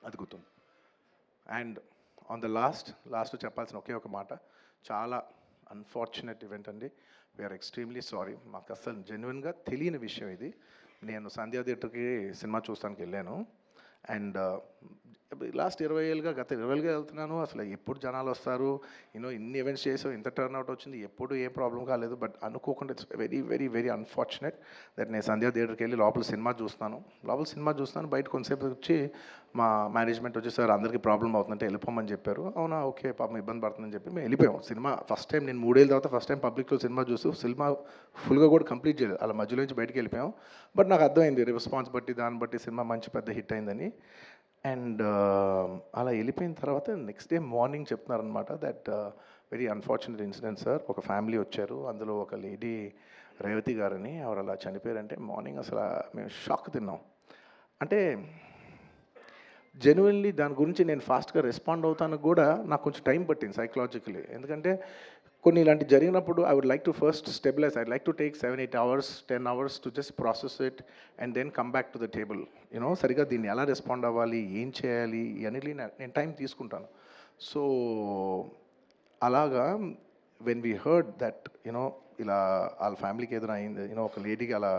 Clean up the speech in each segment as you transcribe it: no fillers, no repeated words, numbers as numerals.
అది గుర్తుంది. And on the last చెప్పాల్సిన ఒకే ఒక మాట, చాలా అన్ఫార్చునేట్ ఈవెంట్ అండి. We are extremely sorry. మాకు అసలు జెన్యున్గా తెలియని విషయం ఇది. నేను సంధ్యా థియేటర్కి సినిమా చూస్తానికి వెళ్ళాను. అండ్ లాస్ట్ 20 ఏళ్ళుగా, గత 20 ఏళ్ళుగా వెళ్తున్నాను. అసలు ఎప్పుడు జనాలు వస్తారు, ఇన్ని ఈవెంట్స్ చేసాం, ఇంత టర్న్అవుట్ వచ్చింది, ఎప్పుడు ఏ ప్రాబ్లం కాలేదు. బట్ అనుకోకుండా it's very very very unfortunate that నేను సంధ్యా థియేటర్కి వెళ్ళి లోపల సినిమా చూస్తాను. బయట కొంతసేపు వచ్చి మా మేనేజ్మెంట్ వచ్చి, సార్ అందరికీ ప్రాబ్లం అవుతుందంటే వెళ్ళిపోమని చెప్పారు. అవునా, ఓకే, పాపం ఇబ్బంది పడుతుందని చెప్పి మేము వెళ్ళిపోయాం. సినిమా ఫస్ట్ టైం నేను 3 ఏళ్ళ తర్వాత ఫస్ట్ టైం పబ్లిక్లో సినిమా చూస్తూ, సినిమా ఫుల్గా కూడా కంప్లీట్ చేయలేదు, అలా మధ్యలో నుంచి బయటికి వెళ్ళిపోయాం. బట్ నాకు అర్థమైంది రెస్పాన్స్ బట్టి, దాన్ని బట్టి సినిమా మంచి పెద్ద హిట్ అయిందని. అండ్ అలా వెళ్ళిపోయిన తర్వాత నెక్స్ట్ డే మార్నింగ్ చెప్తున్నారనమాట that very unfortunate incident sir. ఒక ఫ్యామిలీ వచ్చారు, అందులో ఒక లేడీ రేవతి గారని, ఆవిడ అలా చనిపోయారంటే మార్నింగ్ అసలు మేము షాక్ తిన్నాం. అంటే జెన్యున్లీ దాని గురించి నేను ఫాస్ట్గా రెస్పాండ్ అవుతానికి కూడా నాకు కొంచెం టైం పట్టింది సైకలాజికలీ. ఎందుకంటే కొన్ని ఇలాంటి జరిగినప్పుడు I would like to first stabilize. I like to take 7-8 hours 10 hours to just process it and then come back to the table. సరిగా దీన్ని ఎలా రెస్పాండ్ అవ్వాలి, ఏం చేయాలి అనేది నేను టైం తీసుకుంటాను. సో అలాగా వెన్ వీ హర్డ్ దట్ ఇలా వాళ్ళ ఫ్యామిలీకి ఏదైనా అయింది, ఒక లేడీకి అలా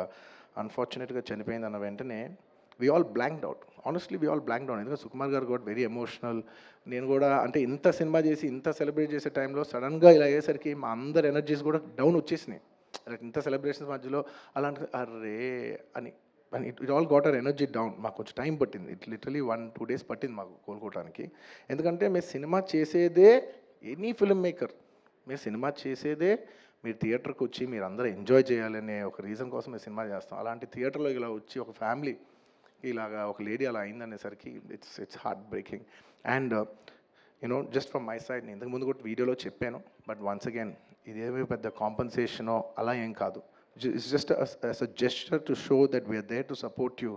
అన్ఫార్చునేట్గా చనిపోయింది అన్న వెంటనే we all blanked out. Honestly we all blanked out. ఎందుకంటే సుకుమార్ గారు కూడా వెరీ ఎమోషనల్. నేను కూడా అంటే ఇంత సినిమా చేసి ఇంత సెలబ్రేట్ చేసే టైంలో సడన్గా ఇలా అయ్యేసరికి మా అందరి ఎనర్జీస్ కూడా డౌన్ వచ్చేసినాయి. ఇంత సెలబ్రేషన్స్ మధ్యలో అలాంటి అర్రే అని it all got our energy down. మాకు కొంచెం టైం పట్టింది. ఇట్ లిటరలీ 1-2 days పట్టింది మాకు కోలుకోవడానికి. ఎందుకంటే మేము సినిమా చేసేదే, ఎనీ ఫిల్మ్ మేకర్ మీరు సినిమా చేసేదే మీరు థియేటర్కి వచ్చి మీరు అందరూ ఎంజాయ్ చేయాలనే ఒక రీజన్ కోసం మేము సినిమా చేస్తాం. అలాంటి థియేటర్లో ఇలా వచ్చి ఒక ఫ్యామిలీ ఇలాగా ఒక లేడీ అలా అయిందనేసరికి it's heart breaking. And just from my side, నేను ఇంతకుముందు కూడా వీడియోలో చెప్పాను, బట్ వన్స్ అగైన్ ఇదేమీ పెద్ద కాంపన్సేషనో అలా ఏం కాదు. It's just as a gesture to show that we are there to support you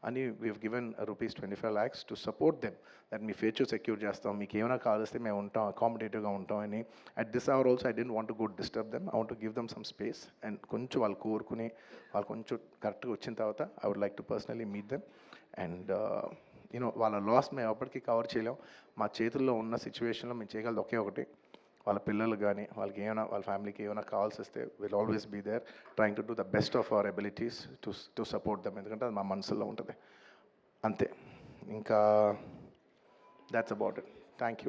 అని. We've given ₹25 lakhs to support them, that మీ ఫ్యూచర్ సెక్యూర్ చేస్తాం, మీకు ఏమైనా కావాల్స్తే మేము ఉంటాం, అకామిడేటివ్గా ఉంటాం అని. At this hour also I don't want to go disturb them. I want to give them some space. And కొంచెం వాళ్ళు కోరుకుని వాళ్ళు కొంచెం కరెక్ట్గా వచ్చిన తర్వాత I would like to personally meet them. And వాళ్ళ లాస్ మేము ఎప్పటికీ కవర్ చేయలేం. మా చేతుల్లో ఉన్న సిచ్యువేషన్లో మేము చేయగలదు ఒకే ఒకటి, వాళ్ళ పిల్లలు కానీ వాళ్ళకి ఏమైనా, వాళ్ళ ఫ్యామిలీకి ఏమైనా కావాల్సి వస్తే will always be there trying to do the best of our abilities to support them. ఎందుకంటే అది మా మనసులో ఉంటుంది అంతే. ఇంకా that's about it. Thank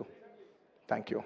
you.